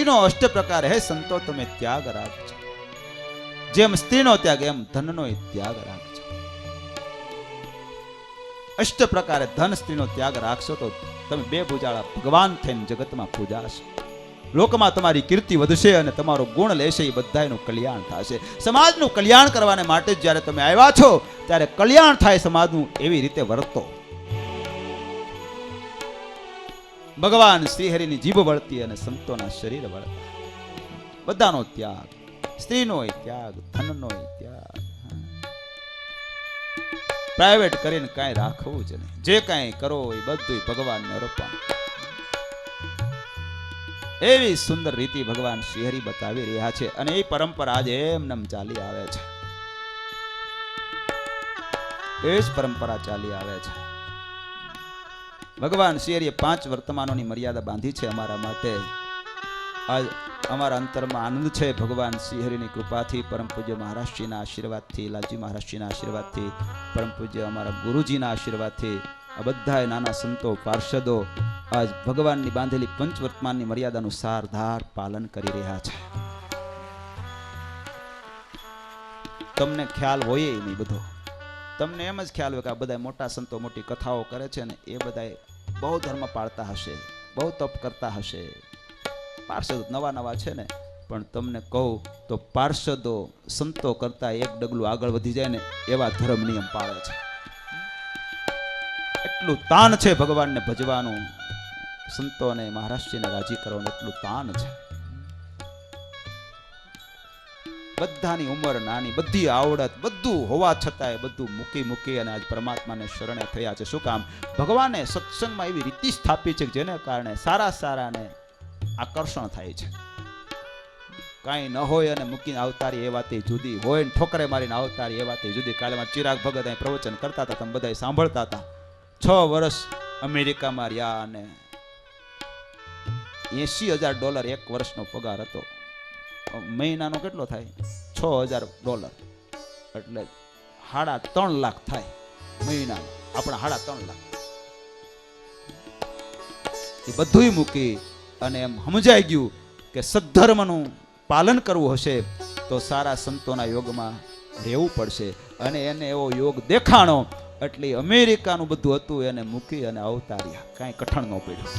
સ્ત્રીનો અષ્ટ પ્રકાર હે સંતો તમે ત્યાગ રાખજો. જેમ સ્ત્રીનો ત્યાગ એમ ધનનો ત્યાગ રાખજો. અષ્ટ પ્રકારે ધન સ્ત્રીનો ત્યાગ રાખશો તો તમે બે ભુજાળા ભગવાન થઈને જગતમાં પૂજાશો. લોકમાં તમારી કીર્તિ વધશે અને તમારો ગુણ લેશે એ બધાનું કલ્યાણ થશે. સમાજનું કલ્યાણ કરવાને માટે જ્યારે તમે આવ્યા છો ત્યારે કલ્યાણ થાય સમાજનું એવી રીતે વર્તો. ભગવાન શ્રીહરિની જીભ વળતી અને સંતોના શરીર વળતા. બધાનો ત્યાગ, સ્ત્રીનો ત્યાગ, ધનનો ત્યાગ. પ્રાઇવેટ કરીને કાંઈ રાખવું જ નહીં. જે કાંઈ કરો એ બધું ભગવાનને અર્પણ. એવી સુંદર રીતિ ભગવાન શ્રીહરિ બતાવી રહ્યા છે અને એ પરંપરા આજે એમનેમ ચાલી આવે છે. એ જ પરંપરા ચાલી આવે છે. ભગવાન શ્રીહરિએ 5 વર્તમાનોની મર્યાદા બાંધી છે અમારા માટે. આજ અમારા અંતરમાં આનંદ છે. ભગવાન શ્રીહરિની કૃપાથી, પરમ પૂજ્ય મહારાજશ્રીના આશીર્વાદથી, લાલજી મહારાજશ્રીના આશીર્વાદથી, પરમ પૂજ્ય અમારા ગુરુજીના આશીર્વાદથી આ બધા નાના સંતો પાર્ષદો આજ ભગવાનની બાંધેલી પંચવર્તમાનની મર્યાદાનું સારધાર પાલન કરી રહ્યા છે. તમને ખ્યાલ હોય નહીં બધો. તમને એમ જ ખ્યાલ હોય કે આ બધા મોટા સંતો મોટી કથાઓ કરે છે ને એ બધા બહુ ધર્મ પાળતા હશે, બહુ તપ કરતા હશે. પાર્ષદ નવા છે ને, પણ તમને કહું તો પાર્ષદો સંતો કરતા એક ડગલું આગળ વધી જાય ને એવા ધર્મ નિયમ પાળે છે. એટલું તાન છે ભગવાનને ભજવાનું, સંતોને મહારાષ્ટ્રીને રાજી કરવાનું એટલું તાન છે. બધાની ઉંમર નાની, બધી આવડત, બધું હોવા છતાંય બધું મૂકી અને આજ પરમાત્માને શરણે થયા છે. શું કામ? ભગવાને સત્સંગમાં એવી રીતિ સ્થાપી છે જેને કારણે સારાને આકર્ષણ થાય છે. કાંઈ ન હોય અને મૂકીને આવતારી એ વાતે જુદી હોય, ઠોકરે મારીને આવતારી એ વાતે જુદી. કાલે માં ચિરાગ ભગત અહીં પ્રવચન કરતા હતા, તમે બધા સાંભળતા હતા. 6 વર્ષ અમેરિકામાં રહ્યા અને $80,000 એક વર્ષનો પગાર હતો. મહિનાનો કેટલો થાય? $6,000 એટલે 3.5 લાખ થાય મહિનાનો. આપણા 3.5 લાખ. એ બધું મૂકી અને એમ સમજાઈ ગયું કે સદ્ધર્મનું પાલન કરવું હશે તો સારા સંતોના યોગમાં રહેવું પડશે. અને એને એવો યોગ દેખાણો એટલે અમેરિકાનું બધું હતું એને મૂકી અને અવતાર્યા. કાંઈ કઠણ ન પડ્યું.